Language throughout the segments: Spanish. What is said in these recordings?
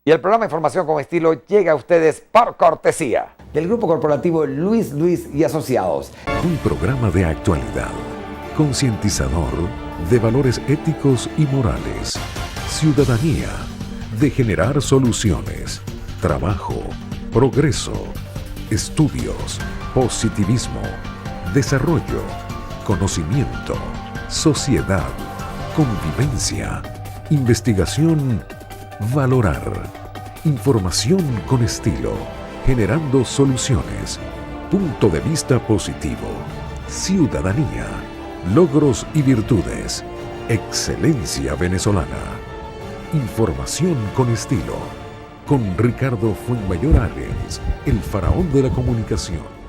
Y el programa Información con Estilo llega a ustedes por cortesía del Grupo Corporativo Luis y Asociados. Un programa de actualidad, concientizador de valores éticos y morales, ciudadanía, de generar soluciones, trabajo, progreso, estudios, positivismo, desarrollo, conocimiento, sociedad, convivencia, investigación, valorar, información con estilo, generando soluciones, punto de vista positivo, ciudadanía, logros y virtudes, excelencia venezolana, información con estilo, con Ricardo Fuenmayor Arens, el faraón de la comunicación.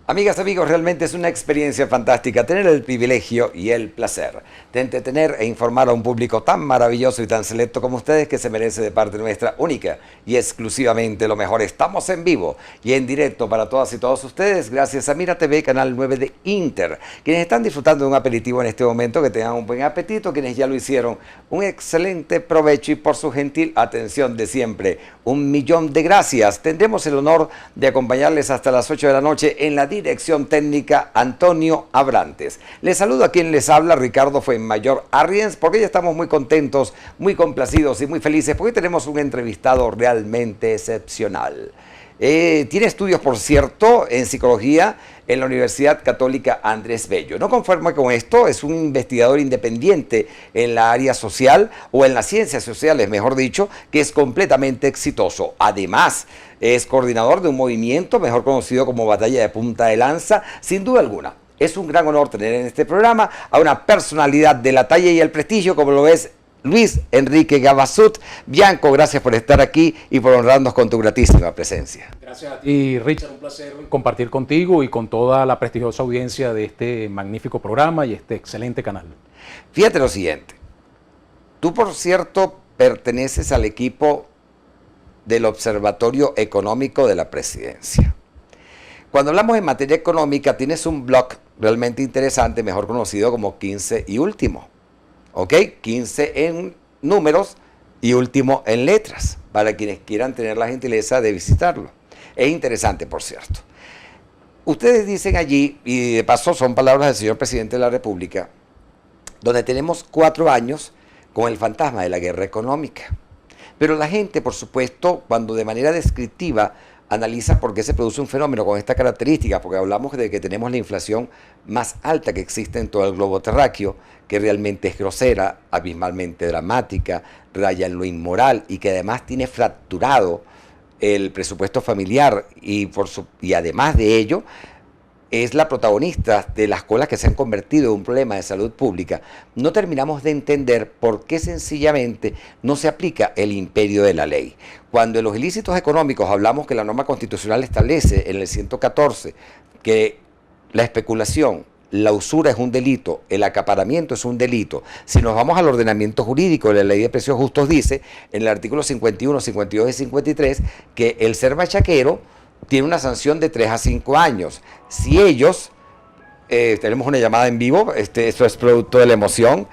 Amigas, amigos, realmente es una experiencia fantástica tener el privilegio y el placer de entretener e informar a un público tan maravilloso y tan selecto como ustedes, que se merece de parte nuestra única y exclusivamente lo mejor. Estamos en vivo y en directo para todas y todos ustedes gracias a Mira TV, Canal 9 de Inter. Quienes están disfrutando de un aperitivo en este momento, que tengan un buen apetito. Quienes ya lo hicieron, un excelente provecho, y por su gentil atención de siempre, 1.000.000 de gracias. Tendremos el honor de acompañarles hasta las 8 de la noche en la dirección técnica Antonio Abrantes. Les saludo a quien les habla, Ricardo Fuenmayor Arens, porque ya estamos muy contentos, muy complacidos y muy felices, porque tenemos un entrevistado realmente excepcional. Tiene estudios, por cierto, en psicología en la Universidad Católica Andrés Bello. No conforme con esto, es un investigador independiente en la área social, o en las ciencias sociales, mejor dicho, que es completamente exitoso. Además, es coordinador de un movimiento mejor conocido como Batalla de Punta de Lanza. Sin duda alguna, es un gran honor tener en este programa a una personalidad de la talla y el prestigio como lo es Luis Enrique Gavazut. Bianco, gracias por estar aquí y por honrarnos con tu gratísima presencia. Gracias a ti, Richard, un placer compartir contigo y con toda la prestigiosa audiencia de este magnífico programa y este excelente canal. Fíjate lo siguiente, tú, por cierto, perteneces al equipo del Observatorio Económico de la Presidencia. Cuando hablamos en materia económica, tienes un blog realmente interesante, mejor conocido como 15 y último. ¿Ok? 15 en números y último en letras, para quienes quieran tener la gentileza de visitarlo. Es interesante, por cierto. Ustedes dicen allí, y de paso son palabras del señor presidente de la República, donde tenemos 4 años con el fantasma de la guerra económica. Pero la gente, por supuesto, cuando de manera descriptiva analiza por qué se produce un fenómeno con esta característica, porque hablamos de que tenemos la inflación más alta que existe en todo el globo terráqueo, que realmente es grosera, abismalmente dramática, raya en lo inmoral, y que además tiene fracturado el presupuesto familiar, y además de ello es la protagonista de las colas que se han convertido en un problema de salud pública. No terminamos de entender por qué sencillamente no se aplica el imperio de la ley. Cuando en los ilícitos económicos hablamos que la norma constitucional establece en el 114 que la especulación, la usura es un delito, el acaparamiento es un delito. Si nos vamos al ordenamiento jurídico de la Ley de Precios Justos, dice en el artículo 51, 52 y 53 que el ser bachaquero tiene una sanción de 3 a 5 años. Si ellos, tenemos una llamada en vivo, esto es producto de la emoción,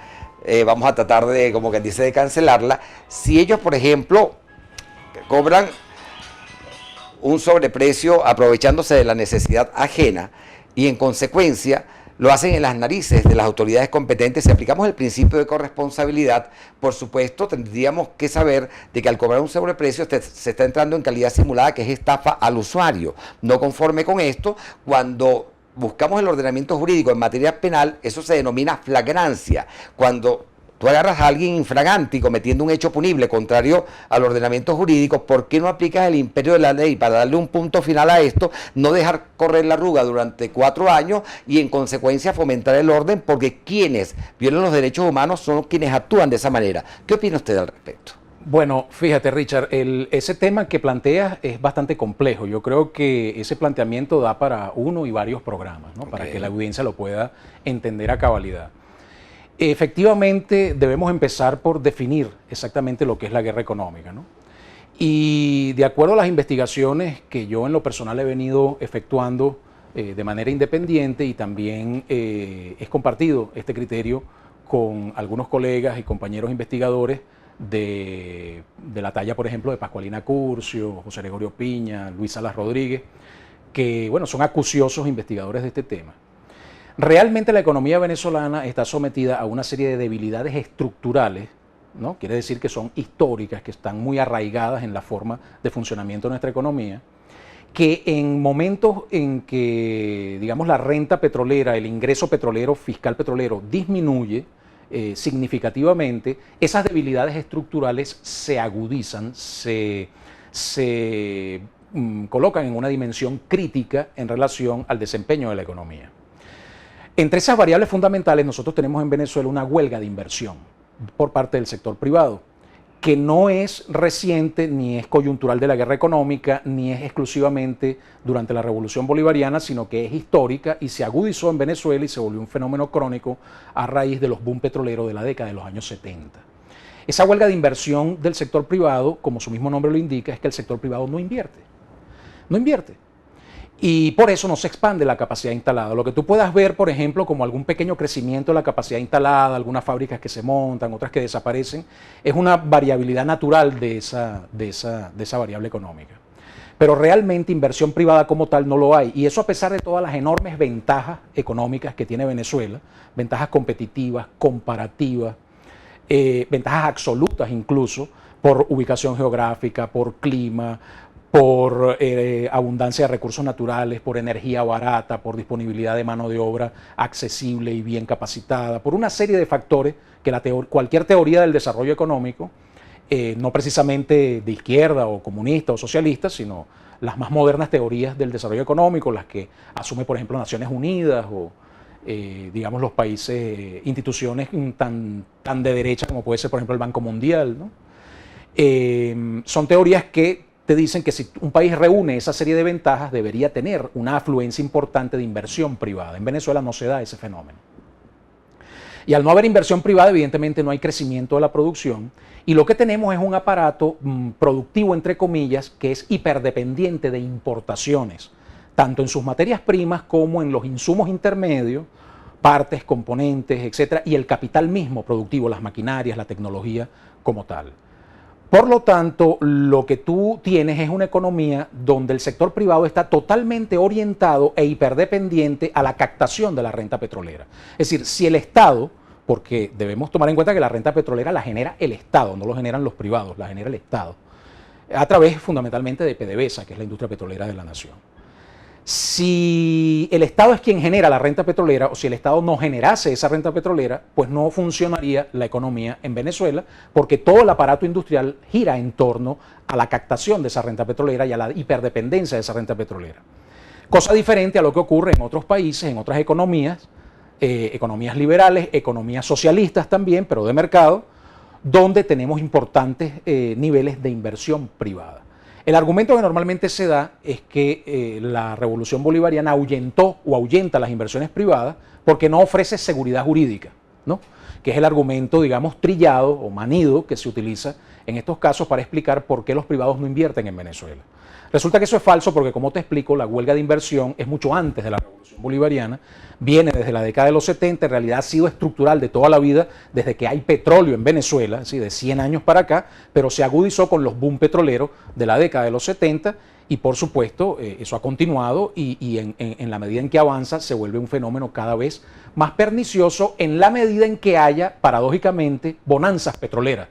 vamos a tratar de, como quien dice, de cancelarla. Si ellos, por ejemplo, cobran un sobreprecio aprovechándose de la necesidad ajena, y en consecuencia lo hacen en las narices de las autoridades competentes, si aplicamos el principio de corresponsabilidad, por supuesto tendríamos que saber de que al cobrar un sobreprecio se está entrando en calidad simulada, que es estafa al usuario. No conforme con esto, cuando buscamos el ordenamiento jurídico en materia penal, eso se denomina flagrancia. Cuando tú agarras a alguien infragante y cometiendo un hecho punible contrario al ordenamiento jurídico, ¿por qué no aplicas el imperio de la ley para darle un punto final a esto, no dejar correr la arruga durante 4 años y en consecuencia fomentar el orden? Porque quienes violan los derechos humanos son quienes actúan de esa manera. ¿Qué opina usted al respecto? Bueno, fíjate, Richard, ese tema que planteas es bastante complejo. Yo creo que ese planteamiento da para uno y varios programas, ¿no? Para que la audiencia lo pueda entender a cabalidad. Efectivamente, debemos empezar por definir exactamente lo que es la guerra económica, ¿no? Y de acuerdo a las investigaciones que yo en lo personal he venido efectuando de manera independiente, y también es compartido este criterio con algunos colegas y compañeros investigadores de la talla, por ejemplo, de Pascualina Curcio, José Gregorio Piña, Luis Salas Rodríguez, que bueno, son acuciosos investigadores de este tema. Realmente la economía venezolana está sometida a una serie de debilidades estructurales, ¿no? Quiere decir que son históricas, que están muy arraigadas en la forma de funcionamiento de nuestra economía, que en momentos en que, digamos, la renta petrolera, el ingreso petrolero, fiscal petrolero, disminuye significativamente, esas debilidades estructurales se agudizan, se colocan en una dimensión crítica en relación al desempeño de la economía. Entre esas variables fundamentales, nosotros tenemos en Venezuela una huelga de inversión por parte del sector privado, que no es reciente ni es coyuntural de la guerra económica, ni es exclusivamente durante la Revolución Bolivariana, sino que es histórica y se agudizó en Venezuela y se volvió un fenómeno crónico a raíz de los boom petroleros de la década de los años 70. Esa huelga de inversión del sector privado, como su mismo nombre lo indica, es que el sector privado no invierte. No invierte. Y por eso no se expande la capacidad instalada. Lo que tú puedas ver, por ejemplo, como algún pequeño crecimiento de la capacidad instalada, algunas fábricas que se montan, otras que desaparecen, es una variabilidad natural de esa variable económica. Pero realmente inversión privada como tal no lo hay. Y eso a pesar de todas las enormes ventajas económicas que tiene Venezuela, ventajas competitivas, comparativas, ventajas absolutas incluso, por ubicación geográfica, por clima, por abundancia de recursos naturales, por energía barata, por disponibilidad de mano de obra accesible y bien capacitada, por una serie de factores que cualquier teoría del desarrollo económico, no precisamente de izquierda o comunista o socialista, sino las más modernas teorías del desarrollo económico, las que asume, por ejemplo, Naciones Unidas o, digamos, los países, instituciones tan de derecha como puede ser, por ejemplo, el Banco Mundial, ¿no? Son teorías que te dicen que si un país reúne esa serie de ventajas, debería tener una afluencia importante de inversión privada. En Venezuela no se da ese fenómeno. Y al no haber inversión privada, evidentemente no hay crecimiento de la producción. Y lo que tenemos es un aparato productivo, entre comillas, que es hiperdependiente de importaciones, tanto en sus materias primas como en los insumos intermedios, partes, componentes, etcétera, y el capital mismo productivo, las maquinarias, la tecnología como tal. Por lo tanto, lo que tú tienes es una economía donde el sector privado está totalmente orientado e hiperdependiente a la captación de la renta petrolera. Es decir, si el Estado, porque debemos tomar en cuenta que la renta petrolera la genera el Estado, no lo generan los privados, la genera el Estado, a través fundamentalmente de PDVSA, que es la industria petrolera de la nación. Si el Estado es quien genera la renta petrolera, o si el Estado no generase esa renta petrolera, pues no funcionaría la economía en Venezuela, porque todo el aparato industrial gira en torno a la captación de esa renta petrolera y a la hiperdependencia de esa renta petrolera. Cosa diferente a lo que ocurre en otros países, en otras economías, economías liberales, economías socialistas también, pero de mercado, donde tenemos importantes niveles de inversión privada. El argumento que normalmente se da es que la revolución bolivariana ahuyentó o ahuyenta las inversiones privadas porque no ofrece seguridad jurídica, ¿no? Que es el argumento, digamos, trillado o manido que se utiliza en estos casos para explicar por qué los privados no invierten en Venezuela. Resulta que eso es falso porque, como te explico, la huelga de inversión es mucho antes de la revolución bolivariana, viene desde la década de los 70, en realidad ha sido estructural de toda la vida, desde que hay petróleo en Venezuela, ¿sí? De 100 años para acá, pero se agudizó con los boom petroleros de la década de los 70 y, por supuesto, eso ha continuado y en la medida en que avanza se vuelve un fenómeno cada vez más pernicioso en la medida en que haya, paradójicamente, bonanzas petroleras.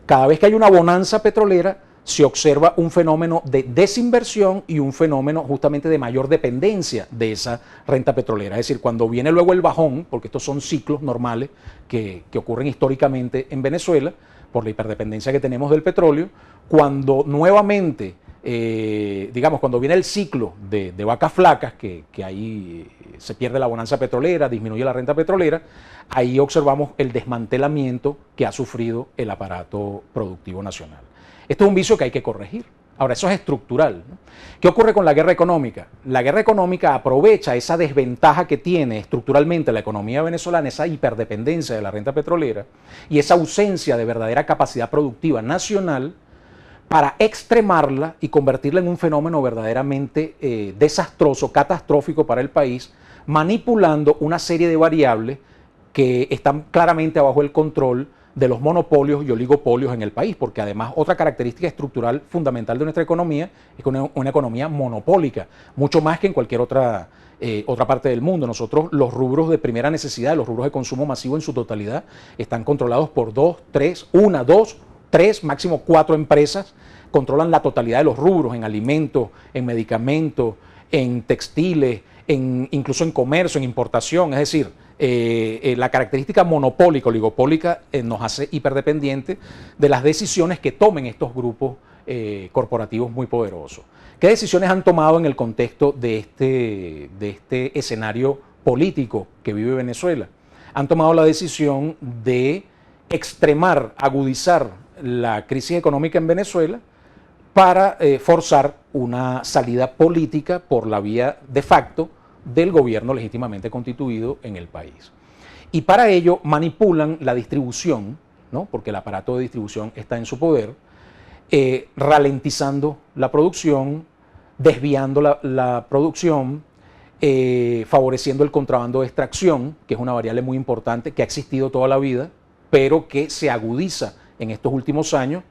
Cada vez que hay una bonanza petrolera, se observa un fenómeno de desinversión y un fenómeno justamente de mayor dependencia de esa renta petrolera. Es decir, cuando viene luego el bajón, porque estos son ciclos normales que ocurren históricamente en Venezuela, por la hiperdependencia que tenemos del petróleo, cuando nuevamente, digamos, cuando viene el ciclo de vacas flacas, que ahí se pierde la bonanza petrolera, disminuye la renta petrolera, ahí observamos el desmantelamiento que ha sufrido el aparato productivo nacional. Esto es un vicio que hay que corregir. Ahora, eso es estructural, ¿no? ¿Qué ocurre con la guerra económica? La guerra económica aprovecha esa desventaja que tiene estructuralmente la economía venezolana, esa hiperdependencia de la renta petrolera y esa ausencia de verdadera capacidad productiva nacional para extremarla y convertirla en un fenómeno verdaderamente desastroso, catastrófico para el país, manipulando una serie de variables que están claramente bajo el control de los monopolios y oligopolios en el país, porque además otra característica estructural fundamental de nuestra economía es que una economía monopólica, mucho más que en cualquier otra parte del mundo. Nosotros, los rubros de primera necesidad, los rubros de consumo masivo en su totalidad, están controlados por una, dos, tres, máximo 4 empresas, controlan la totalidad de los rubros en alimentos, en medicamentos, en textiles, incluso en comercio, en importación. Es decir, la característica monopólica, oligopólica, nos hace hiperdependientes de las decisiones que tomen estos grupos corporativos muy poderosos. ¿Qué decisiones han tomado en el contexto de este escenario político que vive Venezuela? Han tomado la decisión de extremar, agudizar la crisis económica en Venezuela para forzar una salida política por la vía de facto del gobierno legítimamente constituido en el país. Y para ello manipulan la distribución, ¿no? Porque el aparato de distribución está en su poder, ralentizando la producción, desviando la producción, favoreciendo el contrabando de extracción, que es una variable muy importante que ha existido toda la vida, pero que se agudiza en estos últimos años,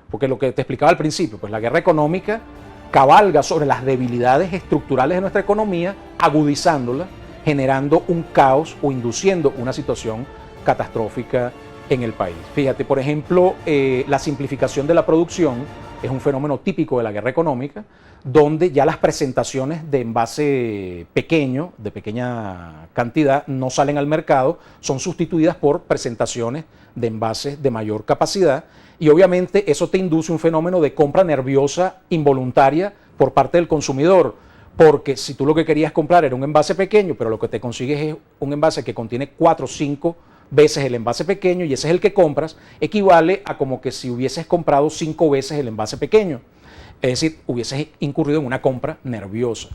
porque lo que te explicaba al principio, pues la guerra económica cabalga sobre las debilidades estructurales de nuestra economía, agudizándola, generando un caos o induciendo una situación catastrófica en el país. Fíjate, por ejemplo, la simplificación de la producción es un fenómeno típico de la guerra económica, donde ya las presentaciones de envase pequeño, de pequeña cantidad, no salen al mercado, son sustituidas por presentaciones de envases de mayor capacidad, y obviamente eso te induce un fenómeno de compra nerviosa involuntaria por parte del consumidor, porque si tú lo que querías comprar era un envase pequeño, pero lo que te consigues es un envase que contiene 4 o 5 veces el envase pequeño y ese es el que compras, equivale a como que si hubieses comprado 5 veces el envase pequeño. Es decir, hubieses incurrido en una compra nerviosa.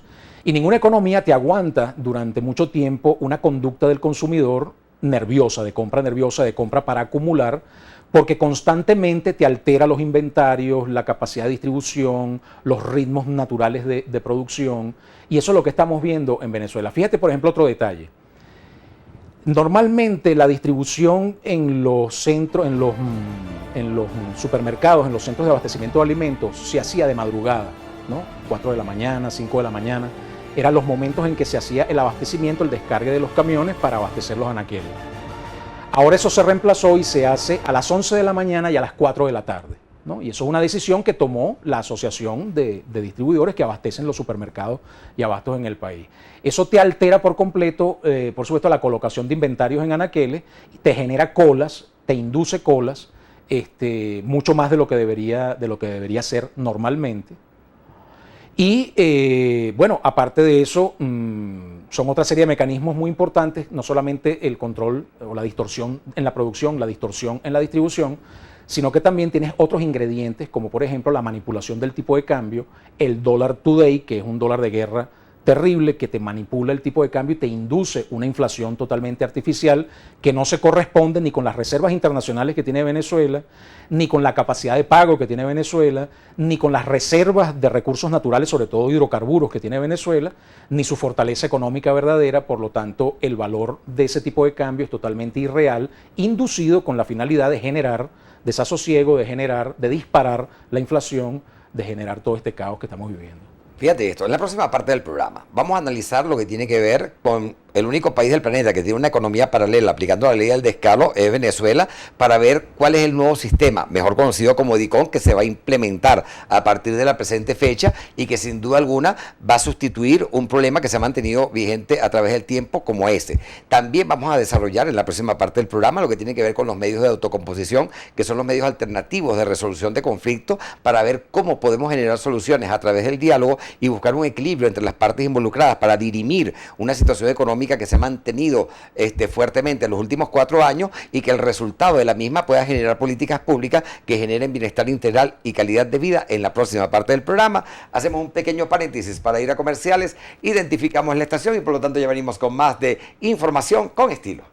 Y ninguna economía te aguanta durante mucho tiempo una conducta del consumidor nerviosa, de compra para acumular, porque constantemente te altera los inventarios, la capacidad de distribución, los ritmos naturales de producción, y eso es lo que estamos viendo en Venezuela. Fíjate, por ejemplo, otro detalle. Normalmente la distribución en los centros, en los supermercados, en los centros de abastecimiento de alimentos, se hacía de madrugada, ¿no? 4 de la mañana, 5 de la mañana, eran los momentos en que se hacía el abastecimiento, el descargue de los camiones para abastecer los anaqueles. Ahora eso se reemplazó y se hace a las 11 de la mañana y a las 4 de la tarde, ¿no? Y eso es una decisión que tomó la Asociación de Distribuidores que abastecen los supermercados y abastos en el país. Eso te altera por completo, por supuesto, la colocación de inventarios en anaqueles, te genera colas, te induce colas, mucho más de lo que debería ser normalmente. Y bueno, aparte de eso, son otra serie de mecanismos muy importantes, no solamente el control o la distorsión en la producción, la distorsión en la distribución, sino que también tienes otros ingredientes, como por ejemplo la manipulación del tipo de cambio, el dólar today, que es un dólar de guerra terrible, que te manipula el tipo de cambio y te induce una inflación totalmente artificial que no se corresponde ni con las reservas internacionales que tiene Venezuela, ni con la capacidad de pago que tiene Venezuela, ni con las reservas de recursos naturales, sobre todo hidrocarburos, que tiene Venezuela, ni su fortaleza económica verdadera. Por lo tanto, el valor de ese tipo de cambio es totalmente irreal, inducido con la finalidad de generar desasosiego, de disparar la inflación, de generar todo este caos que estamos viviendo. Fíjate esto, en la próxima parte del programa vamos a analizar lo que tiene que ver con el único país del planeta que tiene una economía paralela aplicando la ley del descaro, es Venezuela, para ver cuál es el nuevo sistema, mejor conocido como DICOM, que se va a implementar a partir de la presente fecha y que sin duda alguna va a sustituir un problema que se ha mantenido vigente a través del tiempo como este. También vamos a desarrollar en la próxima parte del programa lo que tiene que ver con los medios de autocomposición, que son los medios alternativos de resolución de conflictos, para ver cómo podemos generar soluciones a través del diálogo y buscar un equilibrio entre las partes involucradas para dirimir una situación económica que se ha mantenido fuertemente en los últimos 4 años y que el resultado de la misma pueda generar políticas públicas que generen bienestar integral y calidad de vida. En la próxima parte del programa hacemos un pequeño paréntesis para ir a comerciales, identificamos la estación y por lo tanto ya venimos con más de información con estilo.